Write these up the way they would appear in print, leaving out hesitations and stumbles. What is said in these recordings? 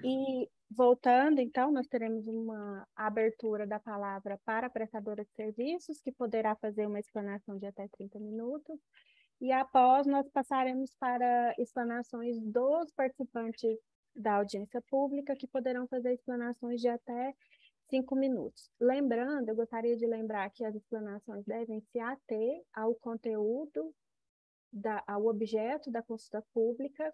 E voltando, então, nós teremos uma abertura da palavra para a prestadora de serviços, que poderá fazer uma explanação de até 30 minutos. E após, nós passaremos para explanações dos participantes da audiência pública, que poderão fazer explanações de até 5 minutos. Lembrando, eu gostaria de lembrar que as explanações devem se ater ao conteúdo, ao objeto da consulta pública,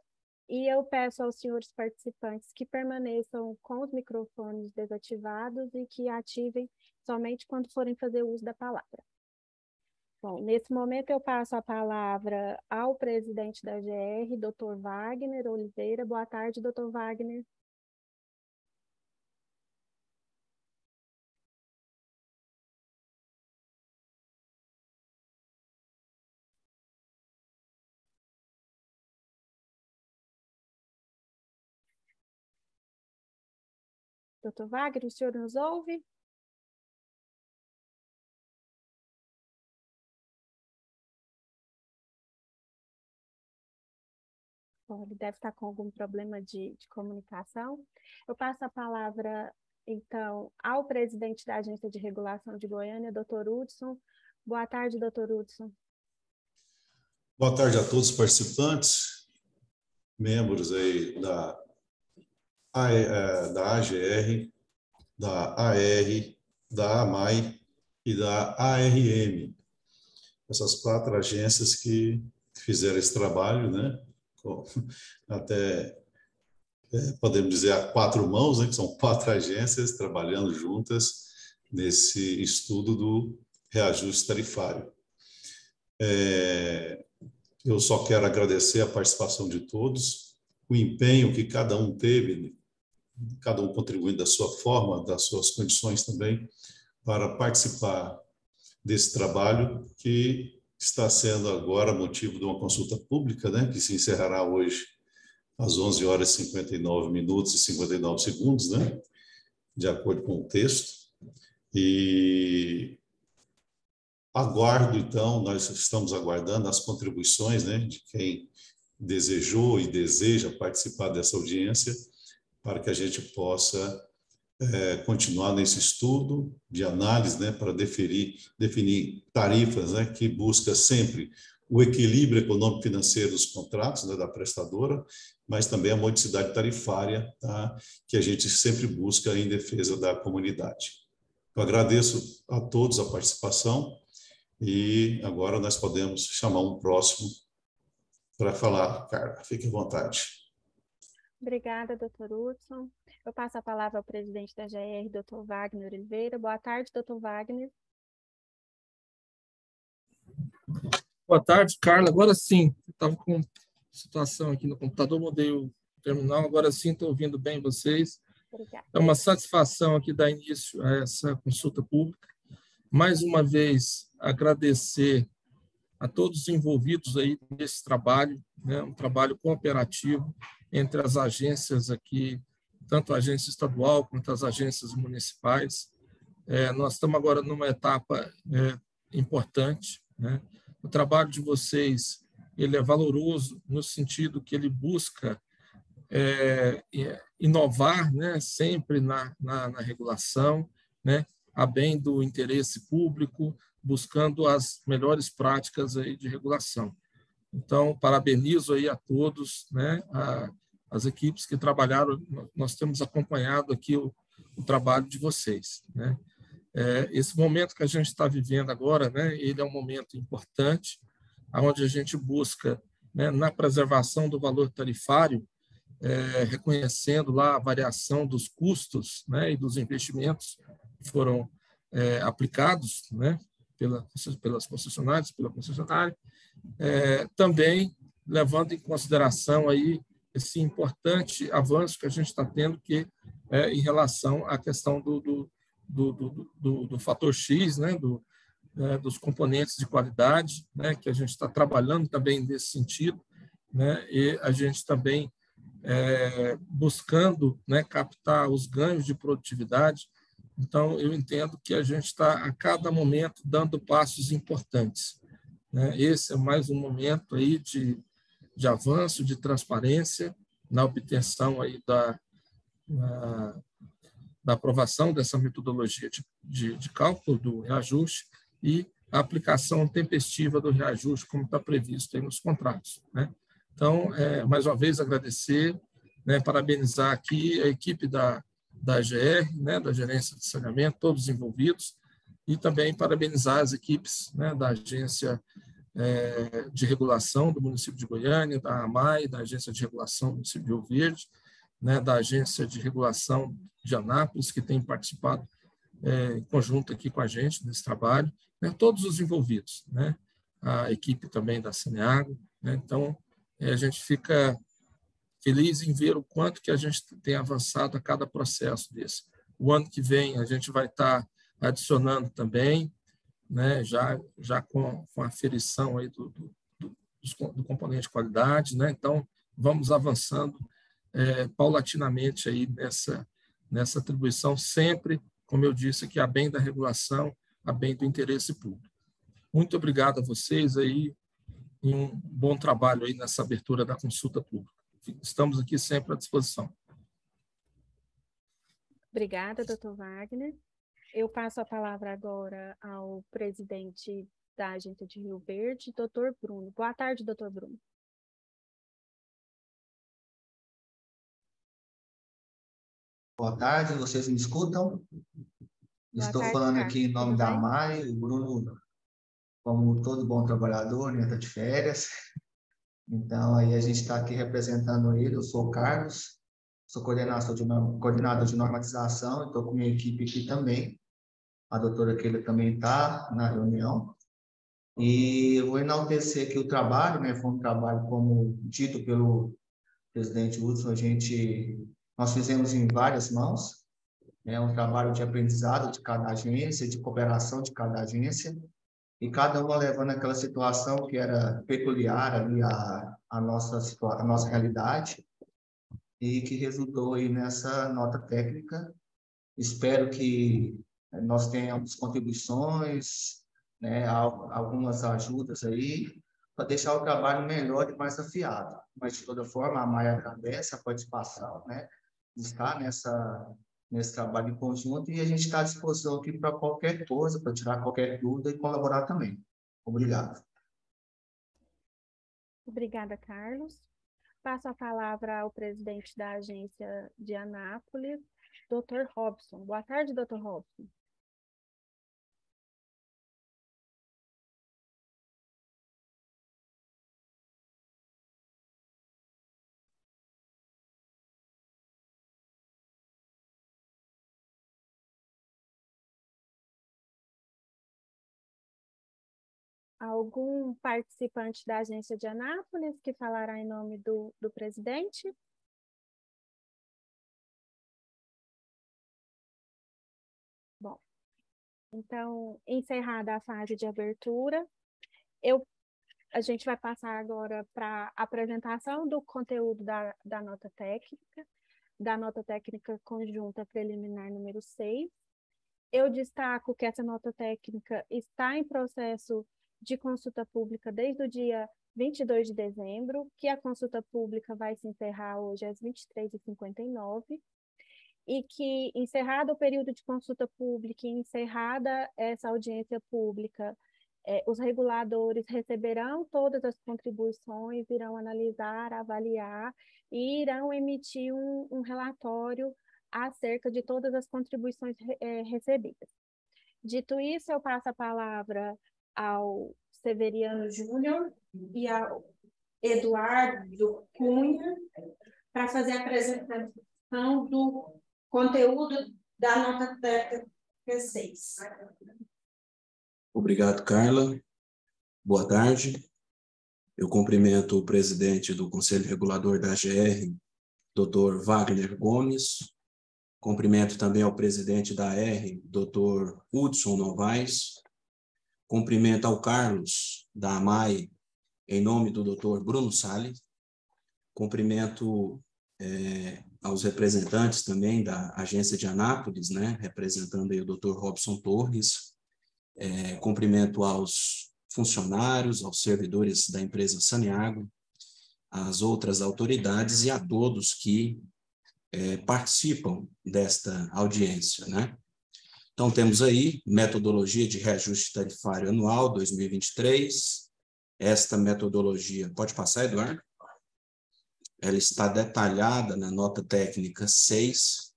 e eu peço aos senhores participantes que permaneçam com os microfones desativados e que ativem somente quando forem fazer uso da palavra. Bom, nesse momento eu passo a palavra ao presidente da GR, Dr. Wagner Oliveira. Boa tarde, Dr. Wagner. Dr. Wagner, o senhor nos ouve? Bom, ele deve estar com algum problema de comunicação. Eu passo a palavra, então, ao presidente da Agência de Regulação de Goiânia, Dr. Hudson. Boa tarde, Dr. Hudson. Boa tarde a todos os participantes, membros aí da AGR, da AR, da AMAI e da ARM. Essas 4 agências que fizeram esse trabalho, né? Até podemos dizer a 4 mãos, né? Que são 4 agências trabalhando juntas nesse estudo do reajuste tarifário. Eu só quero agradecer a participação de todos, o empenho que cada um teve, cada um contribuindo da sua forma, das suas condições também, para participar desse trabalho que está sendo agora motivo de uma consulta pública, né, que se encerrará hoje às 11 horas e 59 minutos e 59 segundos, né, de acordo com o texto. E aguardo, então, nós estamos aguardando as contribuições, né, de quem desejou e deseja participar dessa audiência, para que a gente possa continuar nesse estudo de análise, né, para definir tarifas, né, que busca sempre o equilíbrio econômico-financeiro dos contratos, né, da prestadora, mas também a modicidade tarifária, tá, que a gente sempre busca em defesa da comunidade. Eu agradeço a todos a participação e agora nós podemos chamar um próximo para falar. Carla, fique à vontade. Obrigada, Dr. Hudson. Eu passo a palavra ao presidente da GR, Dr. Wagner Oliveira. Boa tarde, Dr. Wagner. Boa tarde, Carla. Agora sim, estava com situação aqui no computador, mudei o terminal, agora sim estou ouvindo bem vocês. Obrigada. É uma satisfação aqui dar início a essa consulta pública. Mais uma vez, agradecer a todos os envolvidos aí nesse trabalho, né, um trabalho cooperativo entre as agências aqui, tanto a agência estadual quanto as agências municipais. Nós estamos agora numa etapa importante, né? O trabalho de vocês, ele é valoroso no sentido que ele busca inovar, né, sempre na regulação, né, a bem do interesse público, buscando as melhores práticas aí de regulação. Então, parabenizo aí a todos, né, as equipes que trabalharam. Nós temos acompanhado aqui o trabalho de vocês, né? Esse momento que a gente está vivendo agora, né, ele é um momento importante, onde a gente busca, né, na preservação do valor tarifário, reconhecendo lá a variação dos custos, né, e dos investimentos que foram aplicados, né, pelas concessionárias, pela concessionária, também levando em consideração aí esse importante avanço que a gente está tendo, que em relação à questão do fator X, né, dos componentes de qualidade, né, que a gente está trabalhando também nesse sentido, né, e a gente também buscando, né, captar os ganhos de produtividade. Então, eu entendo que a gente está, a cada momento, dando passos importantes, né? Esse é mais um momento aí de avanço, de transparência, na obtenção aí da aprovação dessa metodologia de cálculo do reajuste e a aplicação tempestiva do reajuste, como está previsto aí nos contratos, né? Então, mais uma vez, agradecer, né, parabenizar aqui a equipe da AGR, né, da Gerência de Saneamento, todos os envolvidos, e também parabenizar as equipes, né, da Agência de Regulação do município de Goiânia, da AMAI, da Agência de Regulação do município de Rio Verde, né, da Agência de Regulação de Anápolis, que tem participado em conjunto aqui com a gente nesse trabalho, né, todos os envolvidos, né, a equipe também da Saneago, né, então a gente fica feliz em ver o quanto que a gente tem avançado a cada processo desse. O ano que vem a gente vai estar adicionando também, né, já com a aferição aí do componente de qualidade, né, então vamos avançando paulatinamente aí nessa atribuição, sempre, como eu disse, que a bem da regulação, a bem do interesse público. Muito obrigado a vocês aí e um bom trabalho aí nessa abertura da consulta pública. Estamos aqui sempre à disposição. Obrigada, doutor Wagner. Eu passo a palavra agora ao presidente da Agência de Rio Verde, doutor Bruno. Boa tarde, doutor Bruno. Boa tarde, vocês me escutam? Estou falando aqui em nome da AMAI, o Bruno, como todo bom trabalhador, né, está de férias. Então, aí a gente está aqui representando ele, eu sou o Carlos, sou coordenador de normatização, estou com minha equipe aqui também. A doutora Keila também está na reunião. E eu vou enaltecer aqui o trabalho, né, foi um trabalho, como dito pelo presidente Hudson, nós fizemos em várias mãos, né, um trabalho de aprendizado de cada agência, de cooperação de cada agência, e cada uma levando aquela situação que era peculiar ali a nossa realidade, e que resultou aí nessa nota técnica. Espero que nós tenhamos contribuições, né, algumas ajudas aí, para deixar o trabalho melhor e mais afiado. Mas, de toda forma, a AMAI agradece a participação, né, de estar nesse trabalho em conjunto, e a gente está à disposição aqui para qualquer coisa, para tirar qualquer dúvida e colaborar também. Obrigado. Obrigada, Carlos. Passo a palavra ao presidente da Agência de Anápolis, doutor Robson. Boa tarde, doutor Robson. Algum participante da Agência de Anápolis que falará em nome do presidente? Bom, então, encerrada a fase de abertura, a gente vai passar agora para a apresentação do conteúdo da nota técnica conjunta preliminar número 6. Eu destaco que essa nota técnica está em processo de consulta pública desde o dia 22 de dezembro, que a consulta pública vai se encerrar hoje às 23h59, e que, encerrado o período de consulta pública e encerrada essa audiência pública, os reguladores receberão todas as contribuições, irão analisar, avaliar e irão emitir um relatório acerca de todas as contribuições recebidas. Dito isso, eu passo a palavra ao Severiano Júnior e ao Eduardo Cunha para fazer a apresentação do conteúdo da nota técnica 6. Obrigado, Carla. Boa tarde. Eu cumprimento o presidente do Conselho Regulador da AGR, Dr. Wagner Gomes. Cumprimento também ao presidente da AR, Dr. Hudson Novaes. Cumprimento ao Carlos, da AMAI, em nome do Dr. Bruno Salles. Cumprimento aos representantes também da Agência de Anápolis, né, representando aí o Dr. Robson Torres. Cumprimento aos funcionários, aos servidores da empresa Saneago, às outras autoridades e a todos que participam desta audiência, né? Então, temos aí metodologia de reajuste tarifário anual 2023. Esta metodologia, pode passar, Eduardo? Ela está detalhada na nota técnica 6,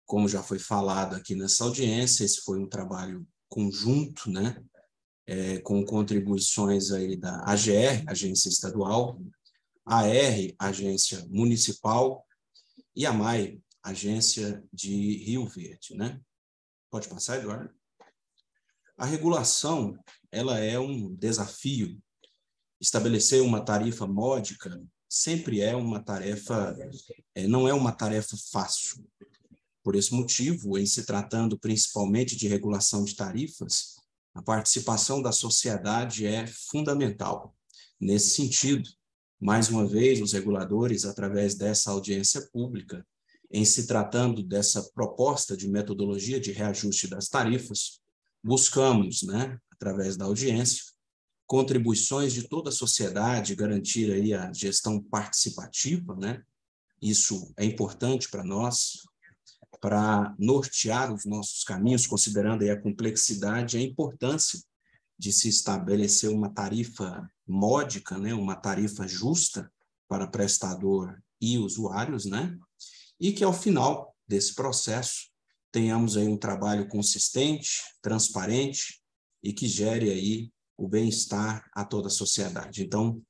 como já foi falado aqui nessa audiência. Esse foi um trabalho conjunto, né? Com contribuições aí da AGR, Agência Estadual, AR, Agência Municipal, e a AMAI, Agência de Rio Verde, né? Pode passar, Eduardo? A regulação, ela é um desafio. Estabelecer uma tarifa módica sempre é uma tarefa, não é uma tarefa fácil. Por esse motivo, em se tratando principalmente de regulação de tarifas, a participação da sociedade é fundamental. Nesse sentido, mais uma vez, os reguladores, através dessa audiência pública, em se tratando dessa proposta de metodologia de reajuste das tarifas, buscamos, né, através da audiência, contribuições de toda a sociedade, garantir aí a gestão participativa, né? Isso é importante para nós, para nortear os nossos caminhos, considerando aí a complexidade e a importância de se estabelecer uma tarifa módica, né, uma tarifa justa para prestador e usuários, né, e que ao final desse processo tenhamos aí um trabalho consistente, transparente e que gere aí o bem-estar a toda a sociedade. Então,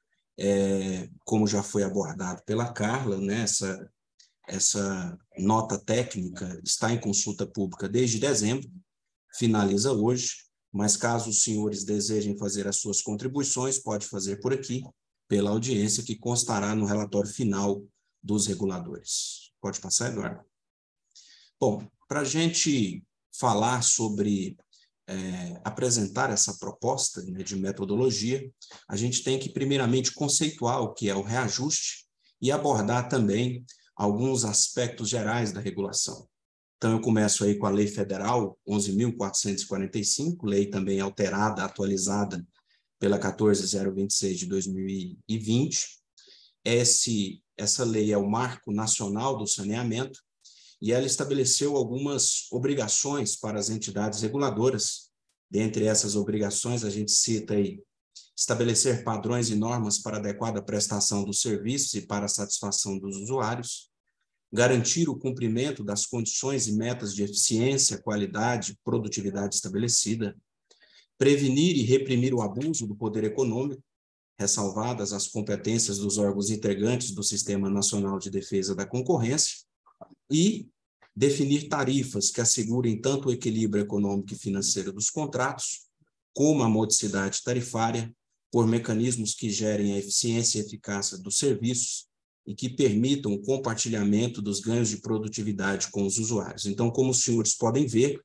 como já foi abordado pela Carla, né, essa nota técnica está em consulta pública desde dezembro, finaliza hoje, mas caso os senhores desejem fazer as suas contribuições, pode fazer por aqui, pela audiência que constará no relatório final dos reguladores. Pode passar, Eduardo? Bom, para a gente falar sobre apresentar essa proposta, né, de metodologia, a gente tem que primeiramente conceituar o que é o reajuste e abordar também alguns aspectos gerais da regulação. Então, eu começo aí com a Lei Federal 11.445, lei também alterada, atualizada pela 14.026 de 2020. Essa lei é o Marco Nacional do Saneamento e ela estabeleceu algumas obrigações para as entidades reguladoras. Dentre essas obrigações, a gente cita aí estabelecer padrões e normas para adequada prestação dos serviços e para a satisfação dos usuários, garantir o cumprimento das condições e metas de eficiência, qualidade, produtividade estabelecida, prevenir e reprimir o abuso do poder econômico, ressalvadas as competências dos órgãos integrantes do Sistema Nacional de Defesa da Concorrência, e definir tarifas que assegurem tanto o equilíbrio econômico e financeiro dos contratos, como a modicidade tarifária, por mecanismos que gerem a eficiência e eficácia dos serviços e que permitam o compartilhamento dos ganhos de produtividade com os usuários. Então, como os senhores podem ver,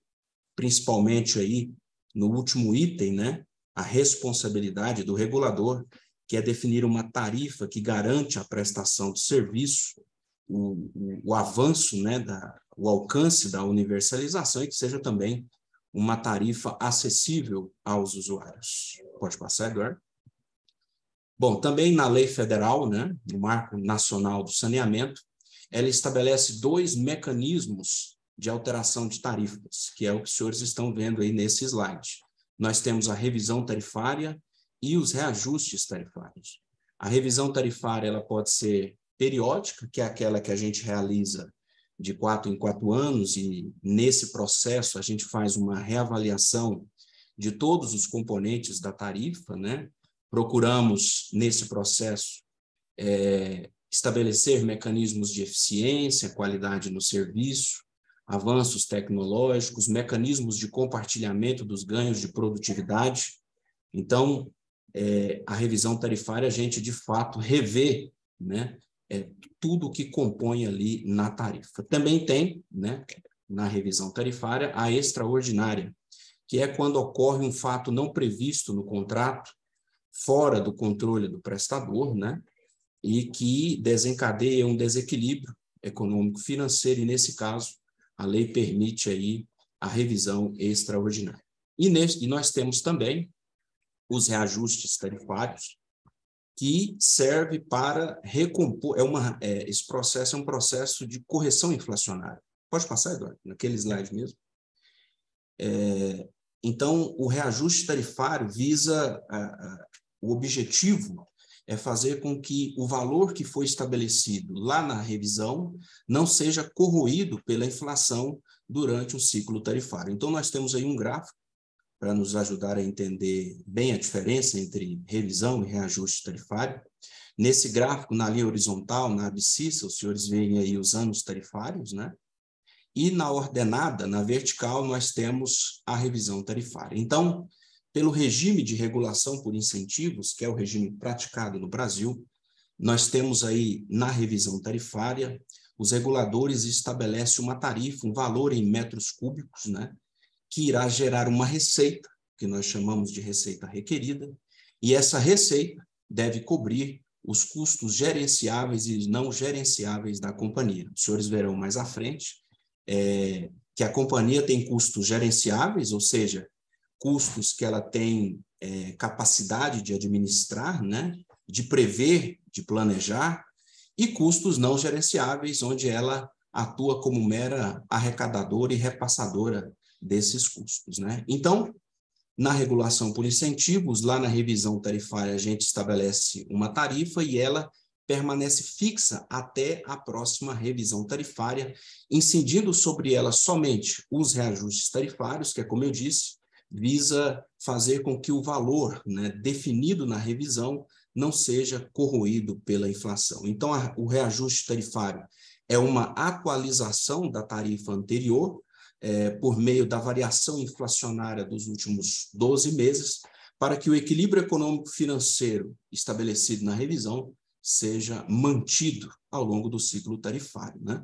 principalmente aí no último item, né, a responsabilidade do regulador, que é definir uma tarifa que garante a prestação do serviço, o avanço, né, o alcance da universalização e que seja também uma tarifa acessível aos usuários. Pode passar, Eduardo? Bom, também na Lei Federal, né, no Marco Nacional do Saneamento, ela estabelece 2 mecanismos de alteração de tarifas, que é o que os senhores estão vendo aí nesse slide. Nós temos a revisão tarifária e os reajustes tarifários. A revisão tarifária ela pode ser periódica, que é aquela que a gente realiza de 4 em 4 anos, e nesse processo a gente faz uma reavaliação de todos os componentes da tarifa, né? Procuramos, nesse processo, estabelecer mecanismos de eficiência, qualidade no serviço, avanços tecnológicos, mecanismos de compartilhamento dos ganhos de produtividade. Então, a revisão tarifária, a gente, de fato, revê, né, tudo o que compõe ali na tarifa. Também tem, né, na revisão tarifária, a extraordinária, que é quando ocorre um fato não previsto no contrato, fora do controle do prestador, né, e que desencadeia um desequilíbrio econômico-financeiro, e, nesse caso, a lei permite aí a revisão extraordinária. E nós temos também os reajustes tarifários, que serve para recompor, esse processo é um processo de correção inflacionária. Pode passar, Eduardo? Naquele slide mesmo. Então, o reajuste tarifário visa, o objetivo é fazer com que o valor que foi estabelecido lá na revisão não seja corroído pela inflação durante o ciclo tarifário. Então, nós temos aí um gráfico para nos ajudar a entender bem a diferença entre revisão e reajuste tarifário. Nesse gráfico, na linha horizontal, na abscissa, os senhores veem aí os anos tarifários, né? E na ordenada, na vertical, nós temos a revisão tarifária. Então, pelo regime de regulação por incentivos, que é o regime praticado no Brasil, nós temos aí, na revisão tarifária, os reguladores estabelecem uma tarifa, um valor em metros cúbicos, né, que irá gerar uma receita, que nós chamamos de receita requerida, e essa receita deve cobrir os custos gerenciáveis e não gerenciáveis da companhia. Os senhores verão mais à frente que a companhia tem custos gerenciáveis, ou seja, custos que ela tem capacidade de administrar, né, de prever, de planejar, e custos não gerenciáveis, onde ela atua como mera arrecadadora e repassadora desses custos, né? Então, na regulação por incentivos, lá na revisão tarifária, a gente estabelece uma tarifa e ela permanece fixa até a próxima revisão tarifária, incidindo sobre ela somente os reajustes tarifários, que é, como eu disse, visa fazer com que o valor, né, definido na revisão não seja corroído pela inflação. Então, o reajuste tarifário é uma atualização da tarifa anterior, por meio da variação inflacionária dos últimos 12 meses, para que o equilíbrio econômico-financeiro estabelecido na revisão seja mantido ao longo do ciclo tarifário, né?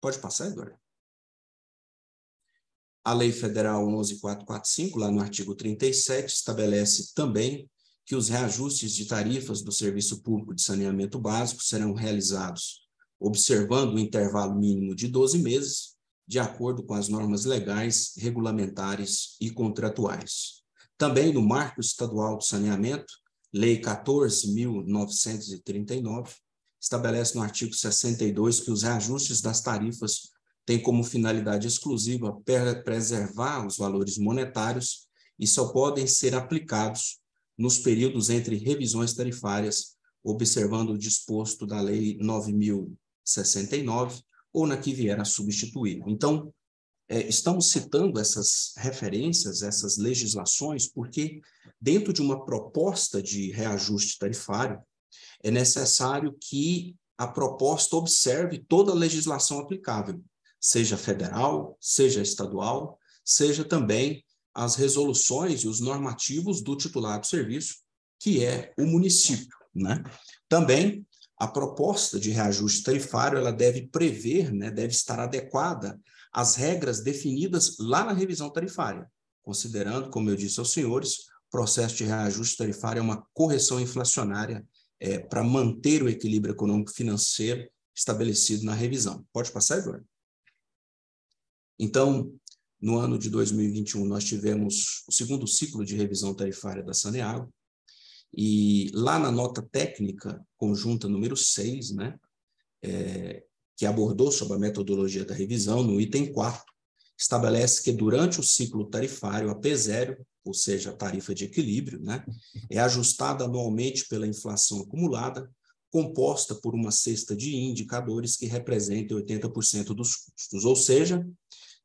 Pode passar, Eduardo? A Lei Federal 11.445, lá no artigo 37, estabelece também que os reajustes de tarifas do Serviço Público de Saneamento Básico serão realizados observando o intervalo mínimo de 12 meses, de acordo com as normas legais, regulamentares e contratuais. Também no Marco Estadual do Saneamento, Lei 14.939, estabelece no artigo 62 que os reajustes das tarifas têm como finalidade exclusiva preservar os valores monetários e só podem ser aplicados nos períodos entre revisões tarifárias, observando o disposto da Lei 9.069 ou na que vier a substituir. Então, estamos citando essas referências, essas legislações, porque dentro de uma proposta de reajuste tarifário, é necessário que a proposta observe toda a legislação aplicável, seja federal, seja estadual, seja também as resoluções e os normativos do titular do serviço, que é o município, né? Também a proposta de reajuste tarifário, ela deve prever, né, deve estar adequada às regras definidas lá na revisão tarifária, considerando, como eu disse aos senhores, o processo de reajuste tarifário é uma correção inflacionária para manter o equilíbrio econômico-financeiro estabelecido na revisão. Pode passar, Eduardo? Então, no ano de 2021, nós tivemos o segundo ciclo de revisão tarifária da Saneago, e lá na nota técnica conjunta número 6, né, que abordou sobre a metodologia da revisão, no item 4, estabelece que durante o ciclo tarifário, a P0, ou seja, a tarifa de equilíbrio, né, é ajustada anualmente pela inflação acumulada, composta por uma cesta de indicadores que representem 80% dos custos. Ou seja,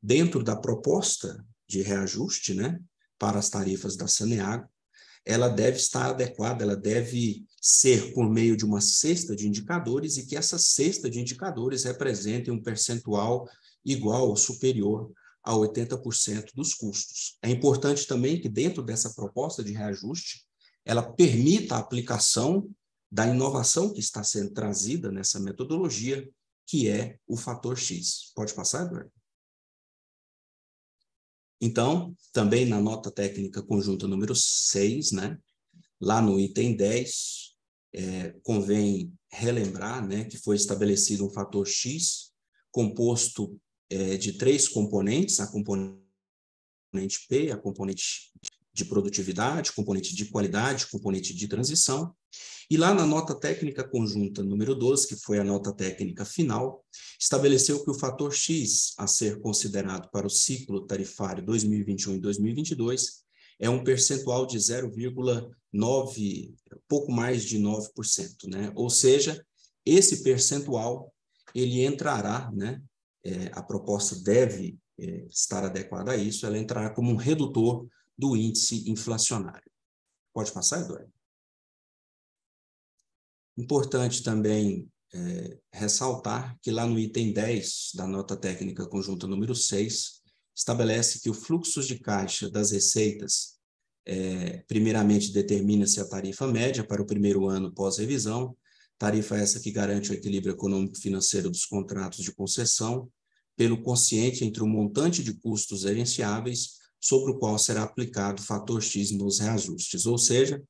dentro da proposta de reajuste, né, para as tarifas da Saneago, ela deve estar adequada, ela deve ser por meio de uma cesta de indicadores e que essa cesta de indicadores represente um percentual igual ou superior a 80% dos custos. É importante também que dentro dessa proposta de reajuste, ela permita a aplicação da inovação que está sendo trazida nessa metodologia, que é o fator X. Pode passar, Eduardo? Então, também na nota técnica conjunta número 6, né, lá no item 10, convém relembrar, né, que foi estabelecido um fator X composto de 3 componentes, a componente P, a componente de produtividade, componente de qualidade, componente de transição, E lá na nota técnica conjunta número 12, que foi a nota técnica final, estabeleceu que o fator X a ser considerado para o ciclo tarifário 2021 e 2022 é um percentual de 0,9, pouco mais de 9%, né? Ou seja, esse percentual, ele entrará, né? A proposta deve estar adequada a isso, ela entrará como um redutor do índice inflacionário. Pode passar, Eduardo? Importante também ressaltar que lá no item 10 da nota técnica conjunta número 6, estabelece que o fluxo de caixa das receitas, primeiramente determina-se a tarifa média para o primeiro ano pós-revisão, tarifa essa que garante o equilíbrio econômico-financeiro dos contratos de concessão, pelo quociente entre o montante de custos gerenciáveis sobre o qual será aplicado o fator X nos reajustes, ou seja,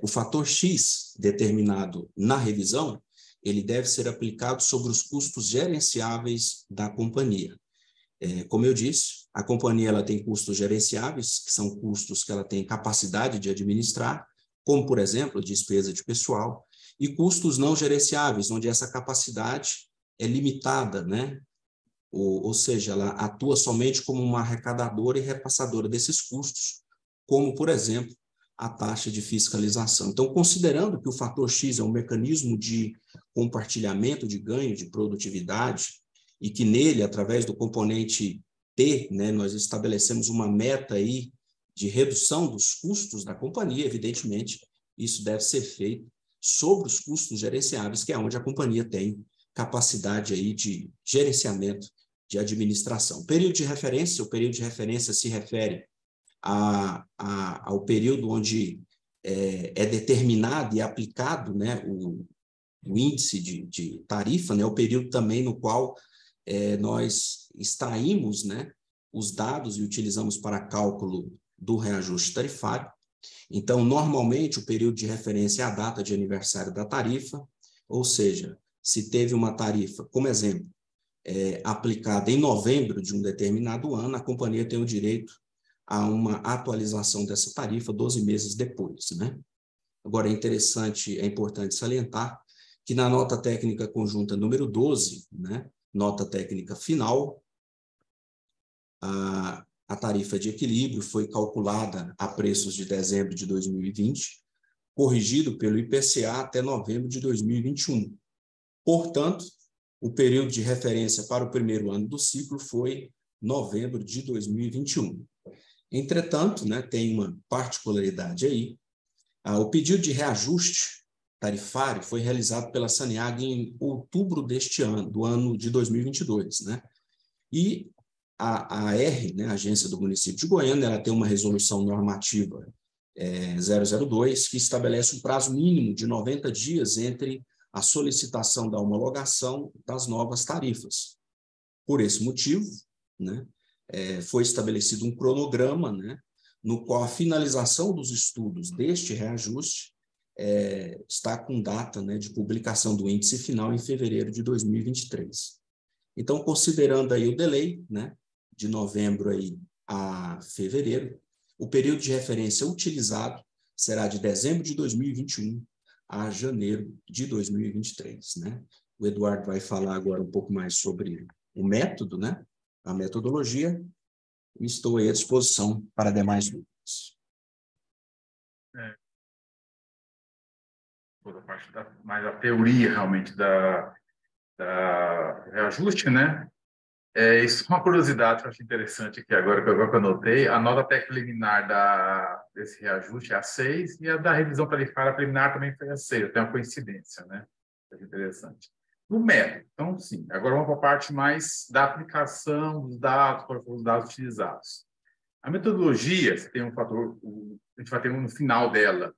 o fator X determinado na revisão, ele deve ser aplicado sobre os custos gerenciáveis da companhia. Como eu disse, a companhia ela tem custos gerenciáveis, que são custos que ela tem capacidade de administrar, como, por exemplo, despesa de pessoal, e custos não gerenciáveis, onde essa capacidade é limitada, né? Ou seja, ela atua somente como uma arrecadadora e repassadora desses custos, como, por exemplo, a taxa de fiscalização. Então, considerando que o fator X é um mecanismo de compartilhamento de ganho de produtividade e que nele, através do componente T, né, nós estabelecemos uma meta aí de redução dos custos da companhia, evidentemente, isso deve ser feito sobre os custos gerenciáveis, que é onde a companhia tem capacidade aí de gerenciamento de administração. O período de referência se refere ao período onde é determinado e aplicado, né, o índice de tarifa, né, o período também no qual nós extraímos, né, os dados e utilizamos para cálculo do reajuste tarifário. Então, normalmente, o período de referência é a data de aniversário da tarifa, ou seja, se teve uma tarifa, como exemplo, aplicada em novembro de um determinado ano, a companhia tem o direito a uma atualização dessa tarifa 12 meses depois, né? Agora, é importante salientar que na nota técnica conjunta número 12, né, nota técnica final, a tarifa de equilíbrio foi calculada a preços de dezembro de 2020, corrigido pelo IPCA até novembro de 2021. Portanto, o período de referência para o primeiro ano do ciclo foi novembro de 2021. Entretanto, né, tem uma particularidade aí. O pedido de reajuste tarifário foi realizado pela Saneag em outubro deste ano, do ano de 2022, né? E a AR, né, a Agência do Município de Goiânia, ela tem uma resolução normativa 002, que estabelece um prazo mínimo de 90 dias entre a solicitação da homologação das novas tarifas. Por esse motivo, né, foi estabelecido um cronograma, né, no qual a finalização dos estudos deste reajuste está com data, né, de publicação do índice final em fevereiro de 2023. Então, considerando aí o delay, né, de novembro aí a fevereiro, o período de referência utilizado será de dezembro de 2021 a janeiro de 2023, né? O Eduardo vai falar agora um pouco mais sobre o método, né? A metodologia. Estou aí à disposição para demais dúvidas. Toda a parte mais a teoria, realmente, da reajuste, né? Isso é uma curiosidade que eu achei interessante aqui agora, que eu anotei. A nota até preliminar desse reajuste é a 6 e a da revisão tarifária preliminar também foi a 6. Tem uma coincidência, né? É interessante. No método, então, sim. Agora vamos para a parte mais da aplicação dos dados, quais foram os dados utilizados. A metodologia, você tem um fator, a gente vai ter no final dela,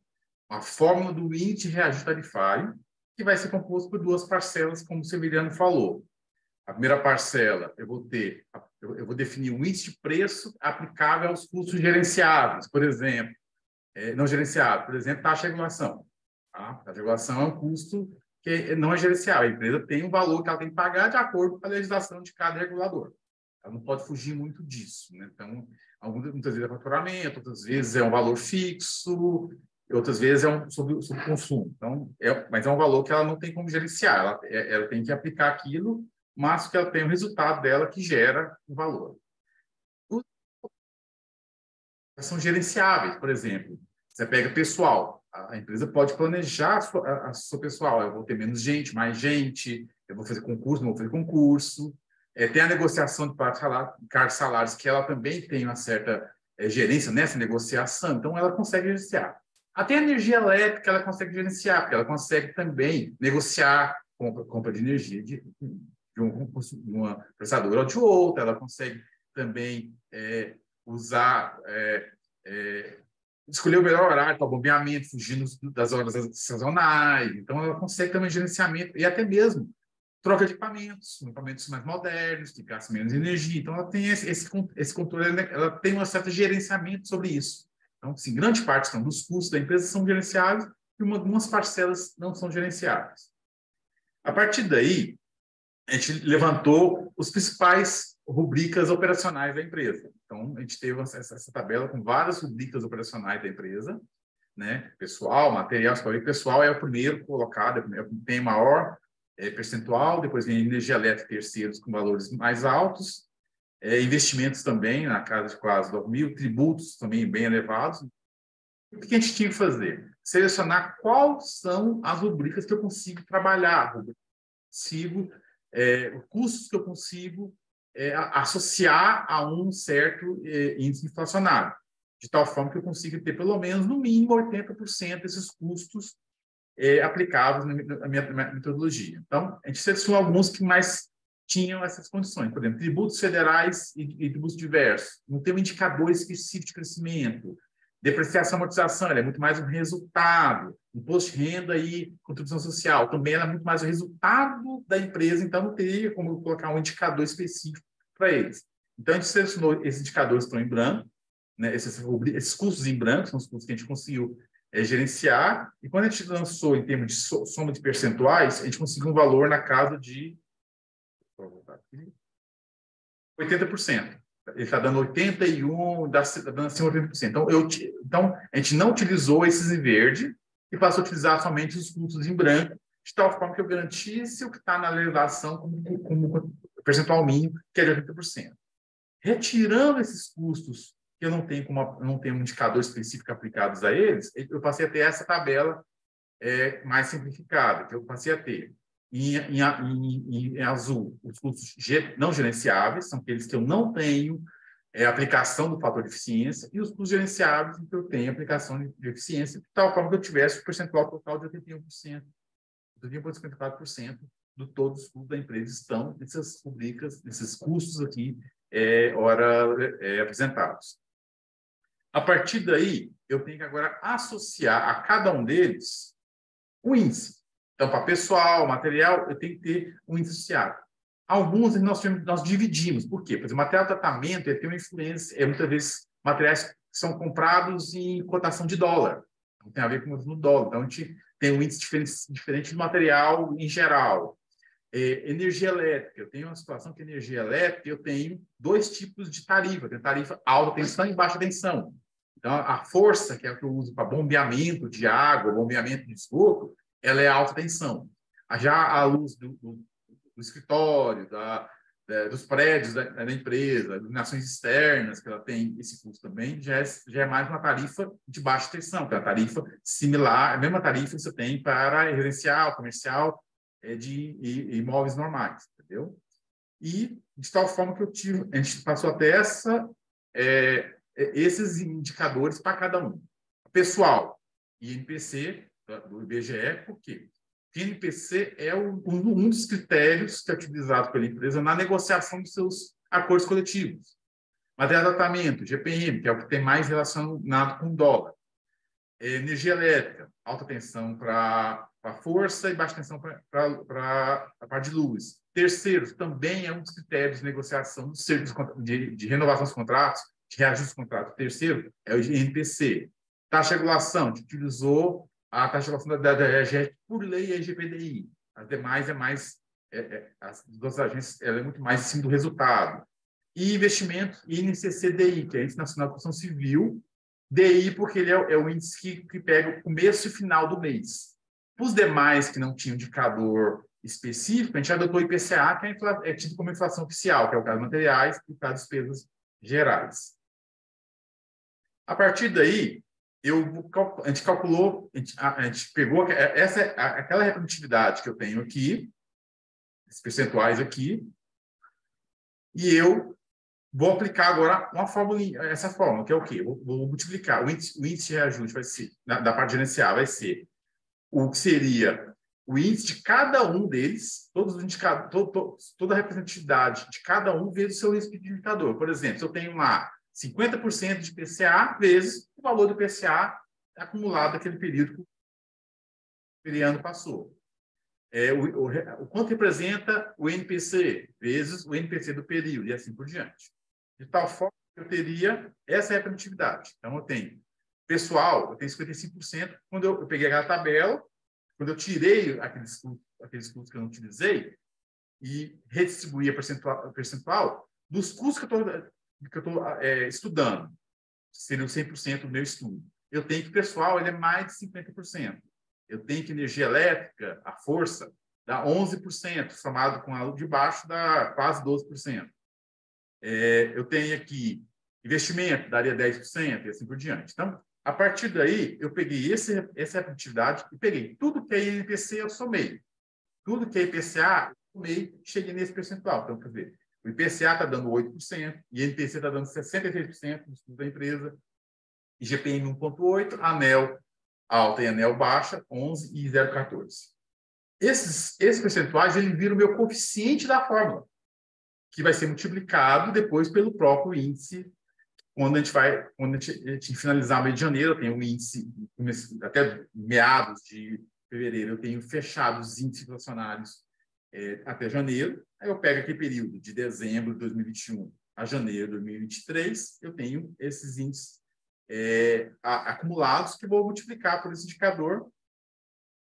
a fórmula do índice de reajuste tarifário, que vai ser composto por duas parcelas, como o Severiano falou. A primeira parcela, eu vou definir um índice de preço aplicável aos custos gerenciáveis, por exemplo, não gerenciável, por exemplo, taxa de regulação. Tá? A taxa de regulação é um custo que não é gerenciável. A empresa tem um valor que ela tem que pagar de acordo com a legislação de cada regulador. Ela não pode fugir muito disso, né? Então, muitas vezes é faturamento, outras vezes é um valor fixo, e outras vezes sobre o consumo. Então, mas é um valor que ela não tem como gerenciar, ela tem que aplicar aquilo, mas que ela tem o resultado dela que gera o valor. São gerenciáveis, por exemplo. Você pega pessoal, a empresa pode planejar a sua pessoal. Eu vou ter menos gente, mais gente, eu vou fazer concurso, não vou fazer concurso. Tem a negociação de cargos salários, que ela também tem uma certa gerência nessa negociação, então ela consegue gerenciar. Até a energia elétrica ela consegue gerenciar, porque ela consegue também negociar compra de energia de uma prestadora ou de outra, ela consegue também usar, escolher o melhor horário para o bombeamento, fugindo das horas sazonais. Então, ela consegue também gerenciamento e até mesmo troca de equipamentos mais modernos, que gastam menos energia. Então, ela tem esse controle, ela tem um certo gerenciamento sobre isso. Então, assim, grande parte dos custos da empresa são gerenciáveis e algumas parcelas não são gerenciáveis. A partir daí, a gente levantou os principais rubricas operacionais da empresa. Então, a gente teve essa tabela com várias rubricas operacionais da empresa, né? Pessoal, material, pessoal é o primeiro colocado, tem maior percentual, depois vem energia elétrica e terceiros com valores mais altos, investimentos também, na casa de quase 9.000, tributos também bem elevados. O que a gente tinha que fazer? Selecionar quais são as rubricas que eu consigo trabalhar, custos que eu consigo associar a um certo índice inflacionário, de tal forma que eu consiga ter pelo menos, no mínimo, 80% desses custos aplicáveis na minha metodologia. Então, a gente selecionou alguns que mais tinham essas condições. Por exemplo, tributos federais e tributos diversos. Não tem um indicador específico de crescimento. Depreciação e amortização, ela é muito mais um resultado. Imposto de renda e contribuição social, também ela é muito mais o resultado da empresa, então não teria como colocar um indicador específico para eles. Então, a gente selecionou esses indicadores que estão em branco, né, esses custos em branco, são os custos que a gente conseguiu gerenciar, e quando a gente lançou em termos de soma de percentuais, a gente conseguiu um valor na casa de 80%. Ele está dando 81%, está dando acima de 80%. Então, a gente não utilizou esses em verde e passou a utilizar somente os custos em branco, de tal forma que eu garantisse o que está na legislação como percentual mínimo, que é de 80%. Retirando esses custos, que eu não tenho um indicador específico aplicados a eles, eu passei a ter essa tabela mais simplificada, que eu passei a ter. Em azul, os custos não gerenciáveis, são aqueles que eu não tenho aplicação do fator de eficiência, e os custos gerenciáveis, em que eu tenho aplicação de eficiência, de tal forma que eu tivesse o percentual total de 81%, 81,54% de todos os custos da empresa estão nessas rubricas, nesses custos aqui, apresentados. A partir daí, eu tenho que agora associar a cada um deles o índice. Então, para pessoal, material, eu tenho que ter um índice associado. Alguns nós dividimos. Por quê? Porque o material de tratamento tem uma influência, muitas vezes, materiais que são comprados em cotação de dólar. Então, tem a ver com o dólar. Então, a gente tem um índice diferente do material em geral. Energia elétrica. Eu tenho uma situação que energia elétrica, eu tenho dois tipos de tarifa. Tem tarifa alta tensão e baixa tensão. Então, a força, que é o que eu uso para bombeamento de água, bombeamento de esgoto, ela é alta tensão. Já a luz do escritório, dos prédios da empresa, iluminações externas, que ela tem esse custo também, já é mais uma tarifa de baixa tensão, que é uma tarifa similar, a mesma tarifa que você tem para residencial, comercial, de imóveis normais, entendeu? E de tal forma que a gente passou até esses indicadores para cada um. Pessoal, INPC do IBGE, por quê? O INPC é um dos critérios que é utilizado pela empresa na negociação dos seus acordos coletivos. Material de tratamento, GPM, que é o que tem mais relacionado com o dólar. Energia elétrica, alta tensão para força e baixa tensão para a parte de luz. Terceiros, também é um dos critérios de negociação de renovação dos contratos, de reajuste dos contratos. Terceiro é o INPC. Taxa de regulação, a gente utilizou a taxa de regulação da DRE por lei e a LGPDI. As demais as duas agências, ela é muito mais em cima do resultado. E investimento, INCCDI, que é a Índice Nacional de Construção Civil, DI, porque ele é o índice que pega o começo e final do mês. Os demais que não tinham indicador específico, a gente adotou o IPCA, que é tido como inflação oficial, que é o caso de materiais e o caso de despesas gerais. A partir daí, a gente calculou, a gente pegou aquela reprodutividade que eu tenho aqui, esses percentuais aqui, e eu vou aplicar agora essa fórmula, que é o quê? Eu vou multiplicar. O índice de reajuste vai ser, da parte gerencial, vai ser o que seria o índice de cada um deles, todos os indicadores, toda a representatividade de cada um vezes o seu risco de indicador. Por exemplo, se eu tenho lá 50% de PCA vezes o valor do PCA acumulado naquele período que aquele ano passou. O quanto representa o NPC vezes o NPC do período, e assim por diante. De tal forma que eu teria essa representatividade. Então, eu tenho pessoal, eu tenho 55%. Quando eu peguei aquela tabela, quando eu tirei aqueles custos que eu não utilizei e redistribuí a percentual dos custos que eu estou estudando, seria o 100% do meu estudo. Eu tenho que o pessoal ele é mais de 50%. Eu tenho que energia elétrica, a força, dá 11%, somado com a de baixo, dá quase 12%. Eu tenho aqui investimento, daria 10%, e assim por diante. Então, a partir daí, eu peguei essa representatividade e peguei tudo que é INPC, eu somei. Tudo que é IPCA, eu somei, cheguei nesse percentual. Então, quer dizer, o IPCA está dando 8%, e o INPC está dando 66% do estudo da empresa, IGPM 1,8%, ANEEL alta e ANEEL baixa, 11% e 0,14%. Esses percentuais, ele vira o meu coeficiente da fórmula, que vai ser multiplicado depois pelo próprio índice. Quando a gente finalizar o mês de janeiro, eu tenho um índice, até meados de fevereiro, eu tenho fechado os índices inflacionários até janeiro. Aí eu pego aquele período de dezembro de 2021 a janeiro de 2023, eu tenho esses índices acumulados que vou multiplicar por esse indicador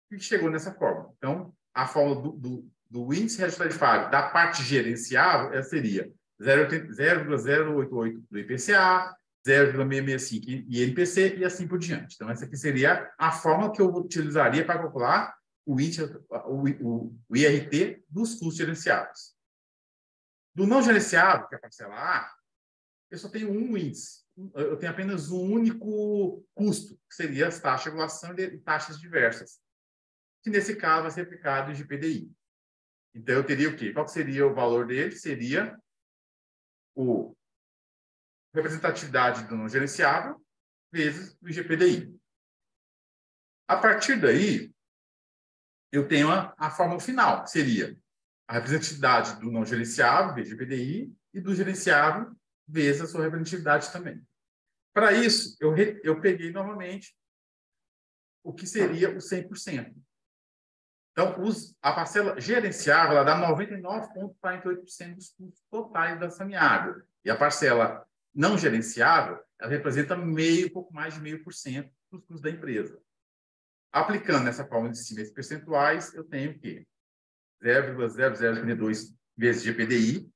que chegou nessa fórmula. Então, a fórmula do índice de reajuste tarifário da parte gerenciável seria 0,088 do IPCA, 0,665 INPC e assim por diante. Então, essa aqui seria a fórmula que eu utilizaria para calcular o IRT dos custos gerenciáveis. Do não gerenciável, que é a parcela A, eu só tenho um índice. Eu tenho apenas um único custo, que seria as taxas de regulação e taxas diversas, que nesse caso vai ser aplicado o IGPDI. Então, eu teria o quê? Qual seria o valor dele? Seria a representatividade do não gerenciável vezes o IGPDI. A partir daí, eu tenho a fórmula final, que seria a representatividade do não gerenciável vezes o IGPDI e do gerenciável vezes a sua representatividade também. Para isso, eu peguei novamente o que seria o 100%. Então, a parcela gerenciável ela dá 99,48% dos custos totais da Samiágua. E a parcela não gerenciável, ela representa pouco mais de 0,5% dos custos da empresa. Aplicando essa fórmula de cima esses percentuais, eu tenho o quê? 0,0032 vezes GPDI,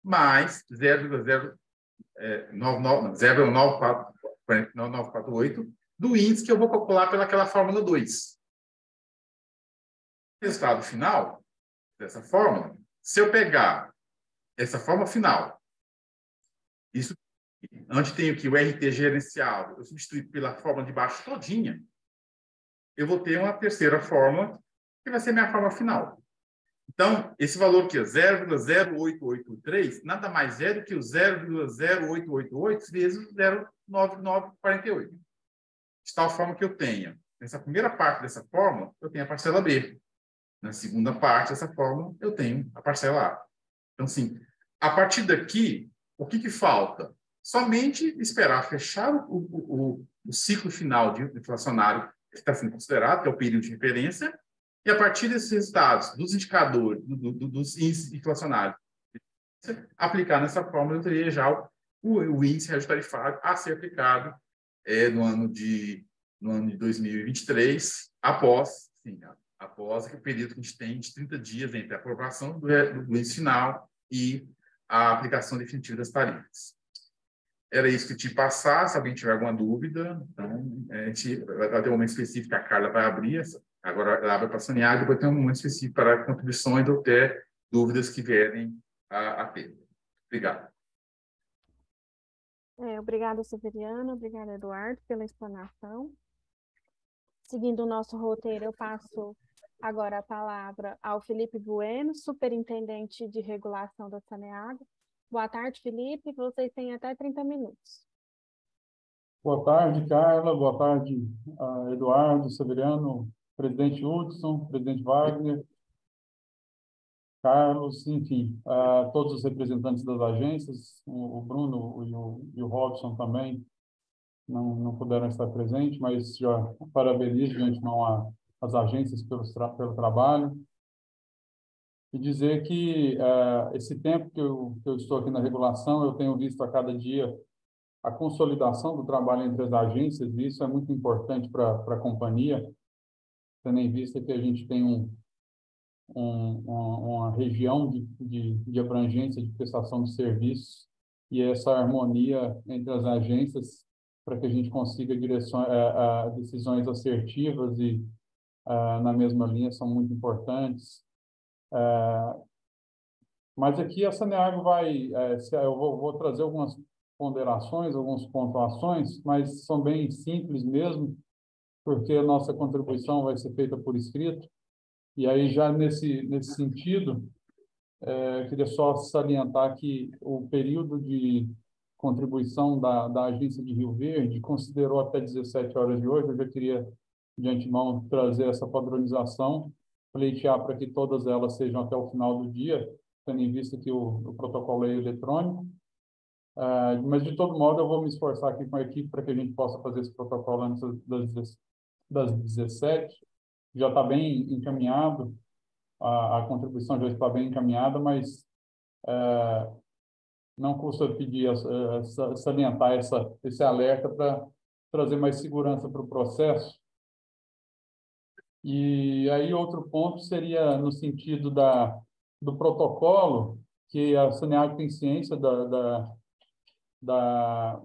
mais 0,948 do índice que eu vou calcular pelaquela fórmula 2. O resultado final dessa fórmula, se eu pegar essa fórmula final, isso onde tenho aqui o RT gerenciável, eu substituir pela fórmula de baixo todinha, eu vou ter uma terceira fórmula, que vai ser minha fórmula final. Então, esse valor aqui, 0,0883, nada mais é do que o 0,0888 vezes 0,9948. De tal forma que eu tenha, nessa primeira parte dessa fórmula, eu tenho a parcela B. Na segunda parte dessa fórmula, eu tenho a parcela A. Então, assim, a partir daqui, o que falta? Somente esperar fechar o ciclo final de inflacionário que está sendo considerado, que é o período de referência, e a partir desses resultados, dos indicadores, dos índices inflacionários, aplicar nessa fórmula, eu teria já o índice de reajuste tarifário a ser aplicado no ano de 2023, após o período que a gente tem de 30 dias entre a aprovação do índice final e a aplicação definitiva das tarifas. era isso que te passar, se alguém tiver alguma dúvida. Então, a gente vai ter um momento específico que a Carla vai abrir, agora ela abre para a Saniago, depois tem um momento específico para contribuições ou até dúvidas que vierem a ter. Obrigado. Obrigada, Severiano. Obrigada, Eduardo, pela explanação. Seguindo o nosso roteiro, eu passo agora a palavra ao Felipe Bueno, superintendente de regulação da Saneago. Boa tarde, Felipe. Vocês têm até 30 minutos. Boa tarde, Carla. Boa tarde, Eduardo, Severiano, presidente Hudson, presidente Wagner, Carlos, enfim, todos os representantes das agências, o Bruno e o Robson também não puderam estar presentes, mas já parabenizo de antemão as agências pelo trabalho. E dizer que esse tempo que eu estou aqui na regulação, eu tenho visto a cada dia a consolidação do trabalho entre as agências, e isso é muito importante para a companhia, tendo em vista que a gente tem uma região de abrangência de prestação de serviços, e essa harmonia entre as agências para que a gente consiga decisões assertivas e na mesma linha são muito importantes. Mas aqui a Saneago eu vou trazer algumas ponderações, algumas pontuações, mas são bem simples mesmo, porque a nossa contribuição vai ser feita por escrito. E aí, já nesse sentido, queria só salientar que o período de contribuição da agência de Rio Verde considerou até 17 horas de hoje. Eu já queria, de antemão, trazer essa padronização, pleitear para que todas elas sejam até o final do dia, tendo em vista que o protocolo é eletrônico. Mas, de todo modo, eu vou me esforçar aqui com a equipe para que a gente possa fazer esse protocolo antes das 17. Já está bem encaminhado, a contribuição já está bem encaminhada, mas não custa pedir, salientar esse alerta para trazer mais segurança para o processo. E aí outro ponto seria no sentido do protocolo, que a Saneago tem ciência da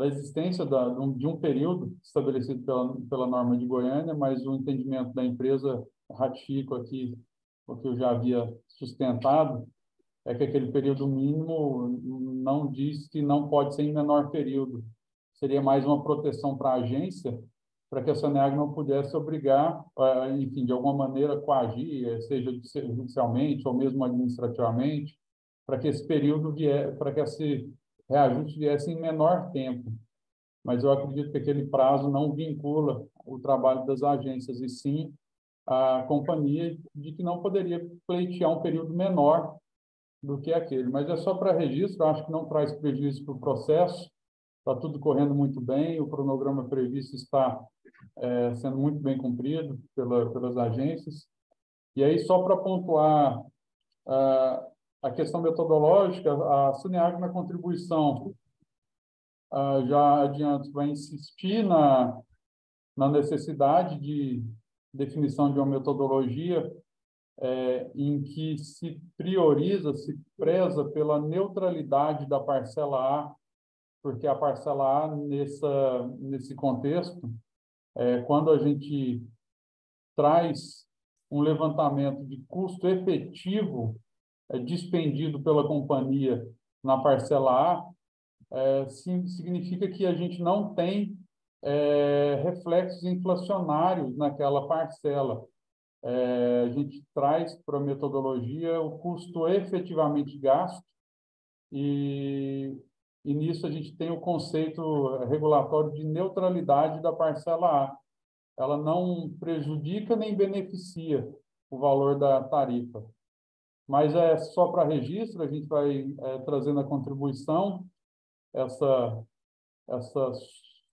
existência de um período estabelecido pela norma de Goiânia, mas o entendimento da empresa, ratifico aqui o que eu já havia sustentado, é que aquele período mínimo não diz que não pode ser em menor período. Seria mais uma proteção para a agência, para que a Saneago não pudesse obrigar, enfim, de alguma maneira coagir, seja judicialmente ou mesmo administrativamente, para que esse período para que esse reajuste viesse em menor tempo. Mas eu acredito que aquele prazo não vincula o trabalho das agências, e sim a companhia de que não poderia pleitear um período menor do que aquele. Mas é só para registro, acho que não traz prejuízo para o processo, está tudo correndo muito bem, o cronograma previsto está sendo muito bem cumprido pelas agências. E aí, só para pontuar a questão metodológica, a Saneago, na contribuição, já adianto, vai insistir na necessidade de definição de uma metodologia em que se preza pela neutralidade da parcela A, porque a parcela A, nesse contexto, quando a gente traz um levantamento de custo efetivo dispendido pela companhia na parcela A, significa que a gente não tem reflexos inflacionários naquela parcela. A gente traz para a metodologia o custo efetivamente gasto, e nisso a gente tem o conceito regulatório de neutralidade da parcela A. Ela não prejudica nem beneficia o valor da tarifa. Mas é só para registro, a gente vai trazer na contribuição essa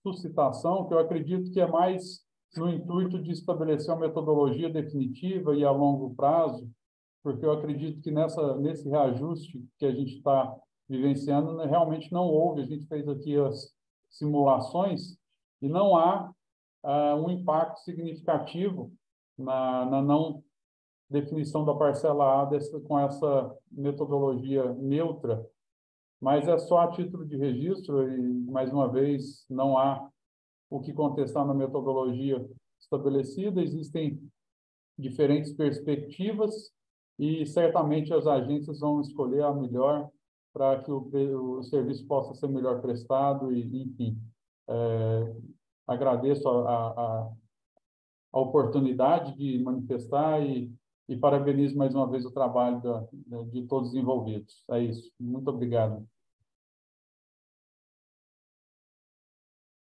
suscitação, que eu acredito que é mais no intuito de estabelecer uma metodologia definitiva e a longo prazo, porque eu acredito que nesse reajuste que a gente está vivenciando, realmente não houve. A gente fez aqui as simulações e não há um impacto significativo na não definição da parcela A com essa metodologia neutra mas é só a título de registro e, mais uma vez, não há o que contestar na metodologia estabelecida. Existem diferentes perspectivas e certamente as agências vão escolher a melhor para que o serviço possa ser melhor prestado e, enfim, agradeço a oportunidade de manifestar e parabenizo mais uma vez o trabalho de todos os envolvidos. É isso. Muito obrigado.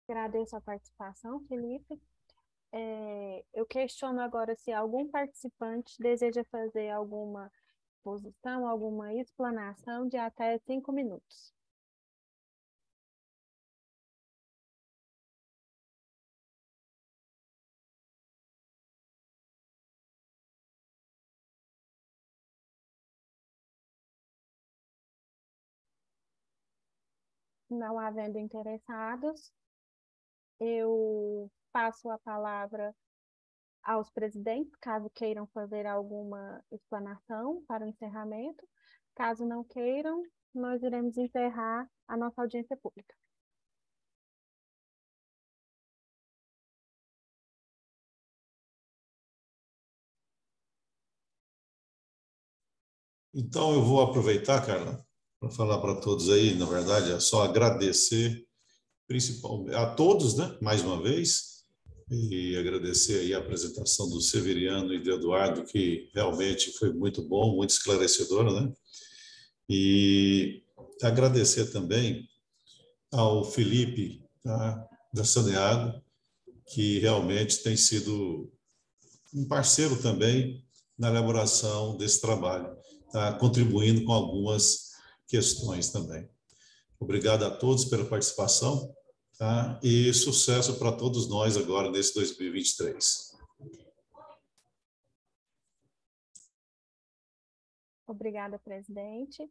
Agradeço a participação, Felipe. Eu questiono agora se algum participante deseja fazer alguma exposição, alguma explanação de até 5 minutos. Não havendo interessados, eu passo a palavra aos presidentes, caso queiram fazer alguma explanação para o encerramento. Caso não queiram, nós iremos encerrar a nossa audiência pública. Então, eu vou aproveitar, Carla, para falar para todos aí, na verdade, é só agradecer principalmente a todos, né, mais uma vez, e agradecer aí a apresentação do Severiano e do Eduardo, que realmente foi muito bom, muito esclarecedora, né? E agradecer também ao Felipe, tá, da Saneago, que realmente tem sido um parceiro também na elaboração desse trabalho, tá, contribuindo com algumas questões também. Obrigado a todos pela participação, tá? E sucesso para todos nós agora nesse 2023. Obrigada, presidente.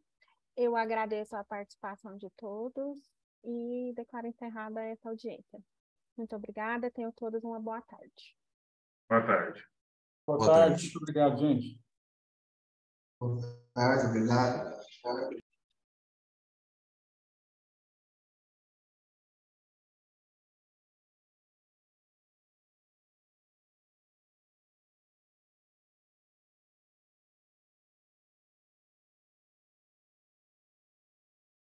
Eu agradeço a participação de todos e declaro encerrada essa audiência. Muito obrigada, tenham todos uma boa tarde. Boa tarde. Boa tarde. Muito obrigado, gente. Boa tarde, obrigado.